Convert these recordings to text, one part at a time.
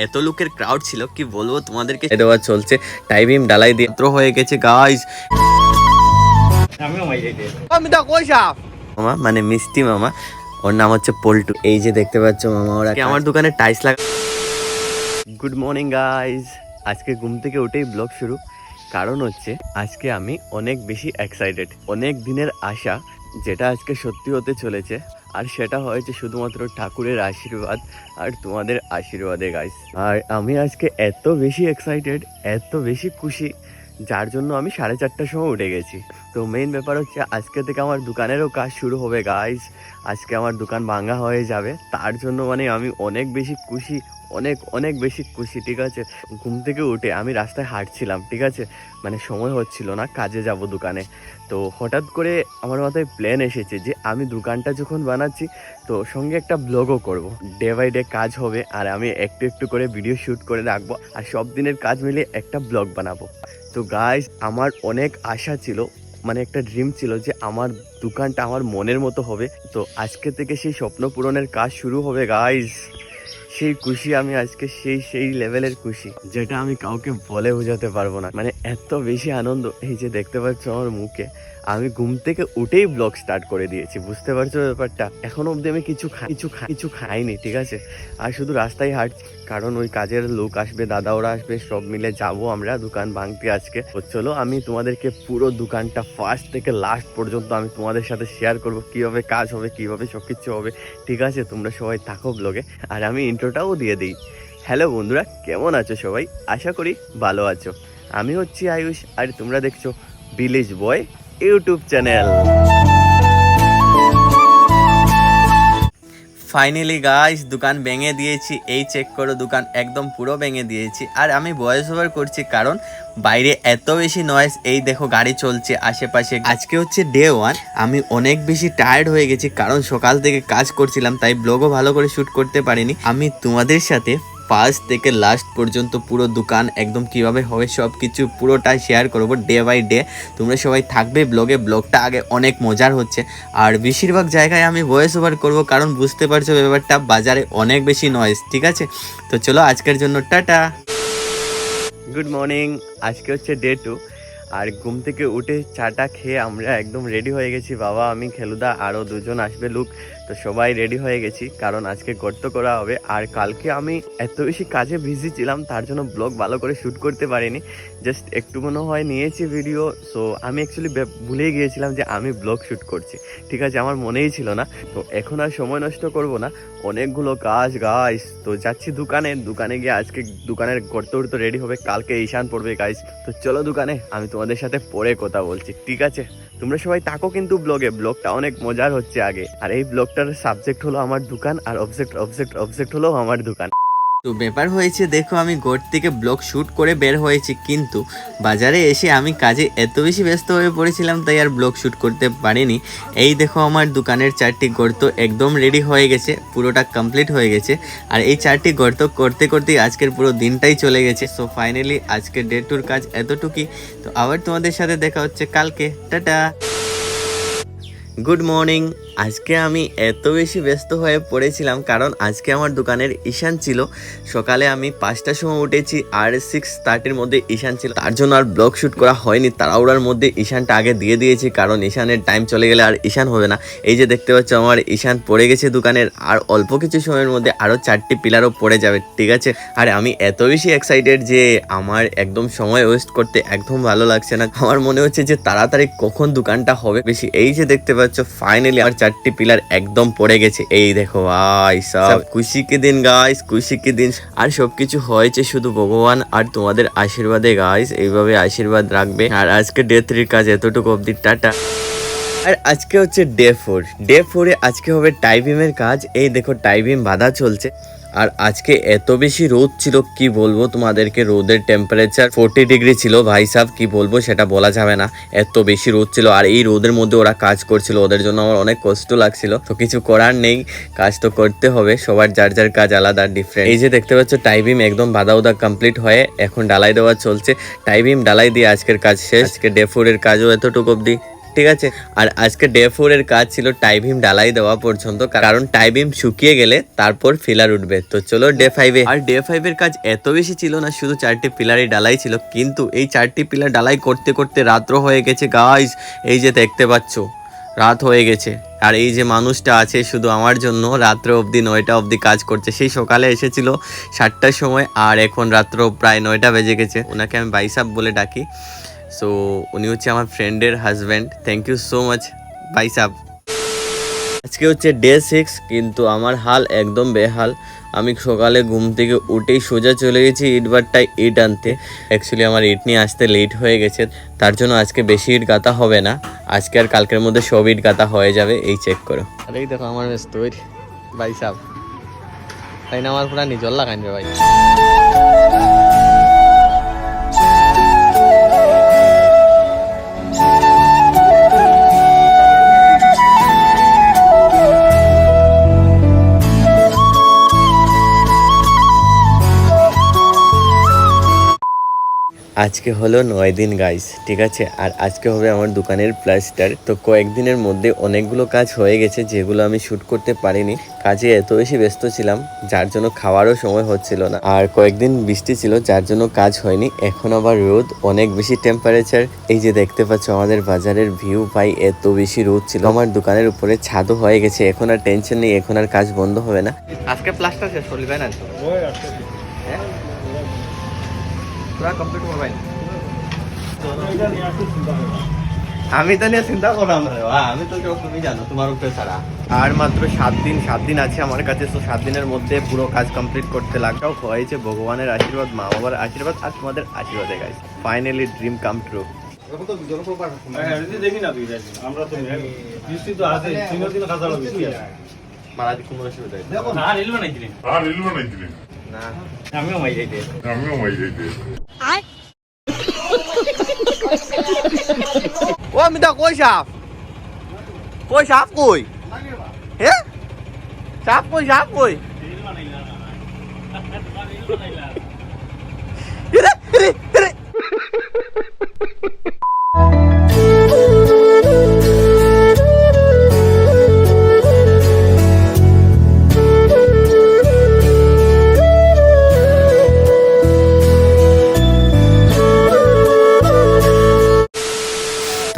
এত লোকের ক্রাউড ছিল কি বলবো তোমাদেরকে। দেওয়া চলছে, টাইবিম ডালাই দিয়ে হয়ে গেছে গাইস। মামা মানে মিষ্টি মামা, ওর নাম হচ্ছে পল্টু। এই যে দেখতে পাচ্ছ মামা, ওরা আমার দোকানে টাইলস লাগা। গুড মর্নিং গাইস, আজকে ঘুম থেকে উঠেই ব্লগ শুরু। কারণ হচ্ছে আজকে আমি অনেক বেশি এক্সাইটেড, অনেক দিনের আশা যেটা আজকে সত্যি হতে চলেছে। আর সেটা হয়েছে শুধুমাত্র ঠাকুরের আশীর্বাদ আর তোমাদের আশীর্বাদে গাইস। আর আমি আজকে এত বেশি এক্সাইটেড, এত বেশি খুশি, যার জন্য আমি 4:30টার সময় উঠে গেছি। তো মেইন ব্যাপার হচ্ছে আজকে থেকে আমার দোকানেরও কাজ শুরু হবে গাইস। আজকে আমার দোকান ভাঙা হয়ে যাবে, তার জন্য মানে আমি অনেক বেশি খুশি, অনেক অনেক বেশি খুশি। ঠিক আছে, ঘুম থেকে উঠে আমি রাস্তায় হাঁটছিলাম, ঠিক আছে, মানে সময় হচ্ছিল না, কাজে যাব দোকানে। তো হঠাৎ করে আমার মাথায় প্ল্যান এসেছে যে আমি দোকানটা যখন বানাচ্ছি তো সঙ্গে একটা ব্লগও করব। ডে বাই ডে কাজ হবে আর আমি একটু একটু করে ভিডিও শ্যুট করে রাখবো, আর সব দিনের কাজ মিলে একটা ব্লগ বানাবো। তো গাইস, আমার অনেক আশা ছিল, মানে একটা ড্রিম ছিল যে আমার দোকানটা আমার মনের মতো হবে। তো আজকে থেকে সেই স্বপ্ন পূরণের কাজ শুরু হবে গাইস। সেই খুশি আমি আজকে, সেই লেভেলের খুশি যেটা আমি কাউকে বলে বোঝাতে পারবো না। মানে এত বেশি আনন্দ, এই যে দেখতে পাচ্ছ আমার মুখে, আমি ঘুম থেকে উঠেই ব্লগ স্টার্ট করে দিয়েছি, বুঝতে পারছো ব্যাপারটা। এখনো অবধি আমি কিছু খাইনি, ঠিক আছে, আর শুধু রাস্তায় হাঁটছি। কারণ ওই কাজের লোক আসবে, দাদা ওরা আসবে, সব মিলে যাব আমরা দোকান ভাঙতে আজকে। তো চলো আমি তোমাদেরকে পুরো দোকানটা ফার্স্ট থেকে লাস্ট পর্যন্ত আমি তোমাদের সাথে শেয়ার করবো, কিভাবে কাজ হবে, কিভাবে সব কিছু হবে। ঠিক আছে, তোমরা সবাই থাকো ব্লগে, আর আমি ইন্ট্রোটাও দিয়ে দিই। হ্যালো বন্ধুরা, কেমন আছো সবাই? আশা করি ভালো আছো। আমি হচ্ছি আয়ুষ, আর তোমরা দেখছো ভিলেজ বয় ইউটিউব চ্যানেল। ফাইনালি গাইস, দোকান ভেঙে দিয়েছি। এই চেক করো, দোকান একদম পুরো ভেঙে দিয়েছি। আর আমি ভয়েস ওভার করছি কারণ বাইরে এত বেশি নয়েজ। এই দেখো গাড়ি চলছে আশেপাশে। আজকে হচ্ছে ডে 1, আমি অনেক বেশি টায়ার্ড হয়ে গেছি কারণ সকাল থেকে কাজ করছিলাম, তাই ব্লগও ভালো করে শ্যুট করতে পারিনি। আমি তোমাদের সাথে ফার্স্ট থেকে লাস্ট পর্যন্ত পুরো দোকান একদম কিভাবে হবে সব কিছু পুরোটাই শেয়ার করবো ডে বাই ডে। তোমরা সবাই থাকবে ব্লগে। ব্লগটা আগে অনেক মজার হচ্ছে, আর বেশিরভাগ জায়গায় আমি ভয়েস ওভার করবো কারণ বুঝতে পারছো ব্যাপারটা, বাজারে অনেক বেশি নয়েজ। ঠিক আছে, তো চলো আজকের জন্য টাটা। গুড মর্নিং, আজকে হচ্ছে ডে 2, আর ঘুম থেকে উঠে চাটা খেয়ে আমরা একদম রেডি হয়ে গেছি। বাবা, আমি, খেলুদা, আরও 2জন আসবে লোক। তো সবাই রেডি হয়ে গেছি কারণ আজকে গর্ত করা হবে। আর কালকে আমি এত বেশি কাজে বিজি ছিলাম, তার জন্য ব্লগ ভালো করে শ্যুট করতে পারিনি। জাস্ট একটু মনে হয় নিয়েছি ভিডিও। সো আমি অ্যাকচুয়ালি ভুলেই গিয়েছিলাম যে আমি ব্লগ শ্যুট করছি, ঠিক আছে, আমার মনেই ছিল না। তো এখন আর সময় নষ্ট করব না, অনেকগুলো কাজ গাইস। তো যাচ্ছি দোকানে গিয়ে আজকে দোকানের গর্ত রেডি হবে, কালকে ঈশান পড়বে গাইস। তো চলো দোকানে, আমি তোমাদের সাথে পরে কথা বলছি, ঠিক আছে। তোমরা সবাই থাকো কিন্তু ব্লগে, ব্লগটা অনেক মজার হচ্ছে আগে। আর এই ব্লগটার সাবজেক্ট হলো আমার দোকান, আর অবজেক্ট হলো আমার দোকান। তো ব্যাপার হয়েছে দেখো, আমি ঘর থেকে ব্লগ শ্যুট করে বের হয়েছি, কিন্তু বাজারে এসে আমি কাজে এত বেশি ব্যস্ত হয়ে পড়েছিলাম তাই আর ব্লগ শ্যুট করতে পারিনি। এই দেখো আমার দোকানের 4টি গর্ত একদম রেডি হয়ে গেছে, পুরোটা কমপ্লিট হয়ে গেছে। আর এই 4টি গর্ত করতে করতেই আজকের পুরো দিনটাই চলে গেছে। সো ফাইনালি আজকের ডে 2 কাজ এতটুকুই। তো আবার তোমাদের সাথে দেখা হচ্ছে কালকে, টাটা। গুড মর্নিং, আজকে আমি এত বেশি ব্যস্ত হয়ে পড়েছিলাম কারণ আজকে আমার দোকানের ঈশান ছিল। সকালে আমি 5টার সময় উঠেছি আর 6:30-র মধ্যে ঈশান ছিল, তার জন্য আর ব্লগ শ্যুট করা হয়নি। তাড়াহুড়ার মধ্যে ঈশানটা আগে দিয়ে দিয়েছি কারণ ঈশানের টাইম চলে গেলে আর ঈশান হবে না। এই যে দেখতে পাচ্ছ আমার ঈশান পড়ে গেছে দোকানের, আর অল্প কিছু সময়ের মধ্যে আরও 4টি পিলারও পড়ে যাবে, ঠিক আছে। আর আমি এত বেশি এক্সাইটেড যে আমার একদম সময় ওয়েস্ট করতে একদম ভালো লাগছে না। আমার মনে হচ্ছে যে তাড়াতাড়ি কখন দোকানটা হবে বেশি। এই যে দেখতে পাচ্ছ ফাইনালি আমার 4টি পিলার একদম পড়ে গেছে। এই দেখো ভাই সব খুশি কি দিন গাইস, খুশি কি দিন। আর সবকিছু হয়েছে শুধু ভগবান আর তোমাদের আশীর্বাদে গাইস, এইভাবে আশীর্বাদ রাখবে। আর আজকে ডে 3 কাজ এতটুকু অবধি, টাটা। আর আজকে হচ্ছে ডে 4 আজকে হবে টাইবিমের কাজ। এই দেখো টাইবিম বাঁধা চলছে। আর আজকে এত বেশি রোদ ছিল কি বলবো তোমাদেরকে, রোদের টেম্পারেচার 40 ডিগ্রি ছিল ভাই সাহেব, কি বলবো সেটা বলা যাবে না, এত বেশি রোদ ছিল। আর এই রোদের মধ্যে ওরা কাজ করছিল, ওদের জন্য আমার অনেক কষ্ট লাগছিল। তো কিছু করার নেই, কাজ তো করতে হবে, সবার যার যার কাজ আলাদা ডিফারেন্ট। এই যে দেখতে পাচ্ছ টাইবিম একদম বাঁধা কমপ্লিট হয়ে এখন ডালাই দেওয়া চলছে। টাইবিম ডালাই দিয়ে আজকের কাজ শেষ। আজকে ডে 4 কাজও এতটুকু অবধি, ঠিক আছে। আর আজকে ডে 4 এর কাজ ছিল টাই বিম ঢালাই দেওয়া পর্যন্ত, কারণ টাই বিম শুকিয়ে গেলে তারপর ফিলার উঠবে। তো চলো ডে 5 এ। আর ডে 5 এর কাজ এত বেশি ছিল না, শুধু 4টি পিলারই ঢালাই ছিল, কিন্তু এই 4টি পিলার ঢালাই করতে করতে রাত্র হয়ে গেছে গাইস। এই যে দেখতে পাচ্ছ রাত হয়ে গেছে। আর এই যে মানুষটা আছে শুধু আমার জন্য রাত্র অবধি 9টা অবধি কাজ করছে। সেই সকালে এসেছিল 7টার সময়, আর এখন রাত্র প্রায় 9টা বেজে গেছে। ওনাকে আমি ভাইসাব বলে ডাকি। সো উনি হচ্ছে আমার ফ্রেন্ডের husband. Thank you so much ভাইসাব। আজকে হচ্ছে ডে 6, কিন্তু আমার হাল একদম বেহাল। আমি সকালে ঘুম থেকে উঠেই সোজা চলে গেছি ইটবারটায় ইট আনতে। অ্যাকচুয়ালি আমার ইট নিয়ে আসতে লেট হয়ে গেছে, তার জন্য আজকে বেশি ইট গাঁথা হবে না। আজকে আর কালকের মধ্যে সব ইট গাঁথা হয়ে যাবে। এই চেক করো। আরে দেখো আমার তৈর ভাই সাহেব, তাই না আমার পুরা নিজল লাগান রে ভাই। আজকে হলো 9 দিন গাইস, ঠিক আছে। আর আজকে হবে আমার দোকানের প্লাস্টার। তো কয়েকদিনের মধ্যে অনেকগুলো কাজ হয়ে গেছে যেগুলো আমি শ্যুট করতে পারিনি। কাজে এত বেশি ব্যস্ত ছিলাম যার জন্য খাওয়ারও সময় হচ্ছিল না। আর কয়েকদিন বৃষ্টি ছিল যার জন্য কাজ হয়নি। এখন আবার রোদ, অনেক বেশি টেম্পারেচার। এই যে দেখতে পাচ্ছ আমাদের বাজারের ভিউ, ভাই এত বেশি রোদ ছিল। আমার দোকানের উপরে ছাদও হয়ে গেছে, এখন আর টেনশন নেই, এখন আর কাজ বন্ধ হবে না। আজকে প্লাস্টার শেষ করলি ভাই না? পুরা কমপ্লিট করবেন? আমি তো নিয়ে চিন্তা করলাম না, আমি তো তুমি জানো তোমার উপরে ছাড়া। আর মাত্র 7 দিন আছে আমার কাছে। তো 7 দিনের মধ্যে পুরো কাজ কমপ্লিট করতে লাগটাও হয়েছে ভগবানের আশীর্বাদ, মা বাবার আশীর্বাদ আর তোমাদের আশীর্বাদে guys. Finally dream come true. আমিও মাই যাইতে ও মিতা কই সাপ, কই সাপ কই? হ্যাঁ সাপ কই, সাপ কই?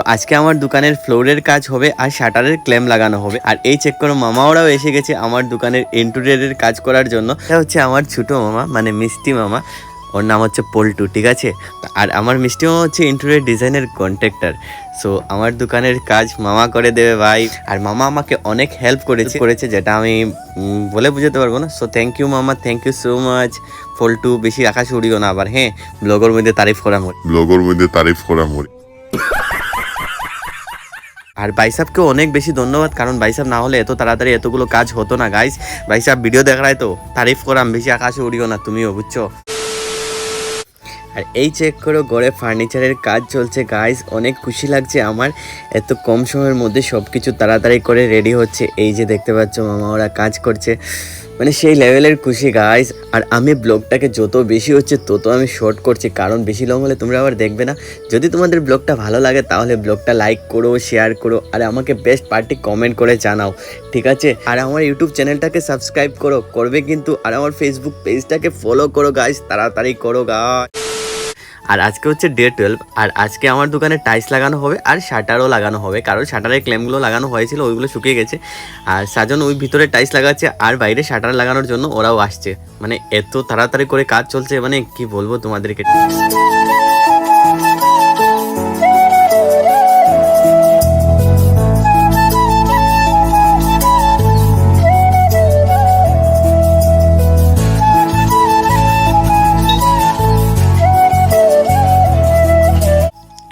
তো আজকে আমার দোকানের ফ্লোরের কাজ হবে আর শাটারের ক্লেম লাগানো হবে। আর এই চেক করো মামা ওরাও এসে গেছে আমার দোকানের ইন্টেরিয়রের কাজ করার জন্য। এটা হচ্ছে আমার ছোটো মামা, মানে মিষ্টি মামা। ওর নাম হচ্ছে পল্টু, ঠিক আছে। আর আমার মিষ্টি মামা হচ্ছে ইন্টেরিয়র ডিজাইনের কন্ট্রাক্টর। সো আমার দোকানের কাজ মামা করে দেবে ভাই। আর মামা আমাকে অনেক হেল্প করেছে যেটা আমি বলে বুঝাতে পারবো না। সো থ্যাংক ইউ মামা, thank you so much. Poltu বেশি আকাশ উড়িও না আবার, হ্যাঁ ব্লগের মধ্যে তারিফ করা মরি। আর ভাইসাবকে অনেক বেশি ধন্যবাদ, কারণ ভাইসাব না হলে এত তাড়াতাড়ি এতগুলো কাজ হতো না গাইস। ভাইসাব ভিডিও দেখায় তো তারিফ করাম, বেশি আকাশে উড়িও না তুমিও, বুঝছো। আর এই চেক করো ঘরে ফার্নিচারের কাজ চলছে গাইস। অনেক খুশি লাগছে আমার, এত কম সময়ের মধ্যে সব কিছু তাড়াতাড়ি করে রেডি হচ্ছে। এই যে দেখতে পাচ্ছ মামা ওরা কাজ করছে, মানে সেই লেভেলের খুশি গাইস। আর আমি ব্লগটাকে যত বেশি হচ্ছে তত আমি শর্ট করছি, কারণ বেশি লং হলে তোমরা আবার দেখবে না। যদি তোমাদের ব্লগটা ভালো লাগে তাহলে ব্লগটা লাইক করো, শেয়ার করো, আর আমাকে বেস্ট পার্টি কমেন্ট করে জানাও, ঠিক আছে। আর আমার ইউটিউব চ্যানেলটাকে সাবস্ক্রাইব করবে কিন্তু। আর আমার ফেসবুক পেজটাকে ফলো করো গাইস, তাড়াতাড়ি করো গাইস। আর আজকে হচ্ছে ডে 12, আর আজকে আমার দোকানে টাইলস লাগানো হবে আর শাটারও লাগানো হবে, কারণ শাটারের ক্লেমগুলো লাগানো হয়েছিল ওইগুলো শুকিয়ে গেছে। আর সাজন ওই ভিতরে টাইলস লাগাচ্ছে আর বাইরে শাটার লাগানোর জন্য ওরাও আসছে। মানে এত তাড়াতাড়ি করে কাজ চলছে, মানে কি বলবো তোমাদেরকে।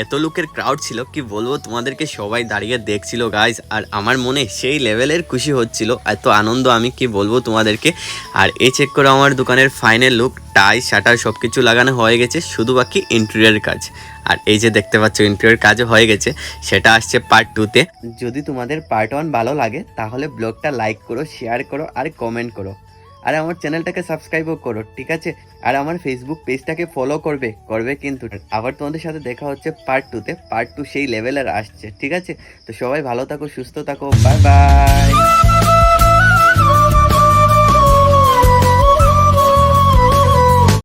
এত লোকের ক্রাউড ছিল কি বলবো তোমাদেরকে, সবাই দাঁড়িয়ে দেখছিল গাইজ। আর আমার মনে সেই লেভেলের খুশি হচ্ছিল, এত আনন্দ আমি কি বলবো তোমাদেরকে। আর এই চেক করে আমার দোকানের ফাইনাল লুক, টাইলস শাটার সব কিছু লাগানো হয়ে গেছে, শুধু বাকি ইন্টেরিয়র কাজ। আর এই যে দেখতে পাচ্ছ ইন্টেরিয়র কাজও হয়ে গেছে, সেটা আসছে পার্ট 2-তে। যদি তোমাদের পার্ট 1 ভালো লাগে তাহলে ব্লগটা লাইক করো, শেয়ার করো আর কমেন্ট করো। আর আমার চ্যানেলটাকে সাবস্ক্রাইবও করো, ঠিক আছে? আর আমার ফেসবুক পেজটাকে ফলো করবে কিন্তু। আবার তোমাদের সাথে দেখা হচ্ছে পার্ট 2-তে। পার্ট 2 সেই লেভেলের আসছে, ঠিক আছে? তো সবাই ভালো থাকো, সুস্থ থাকো, বাই বাই।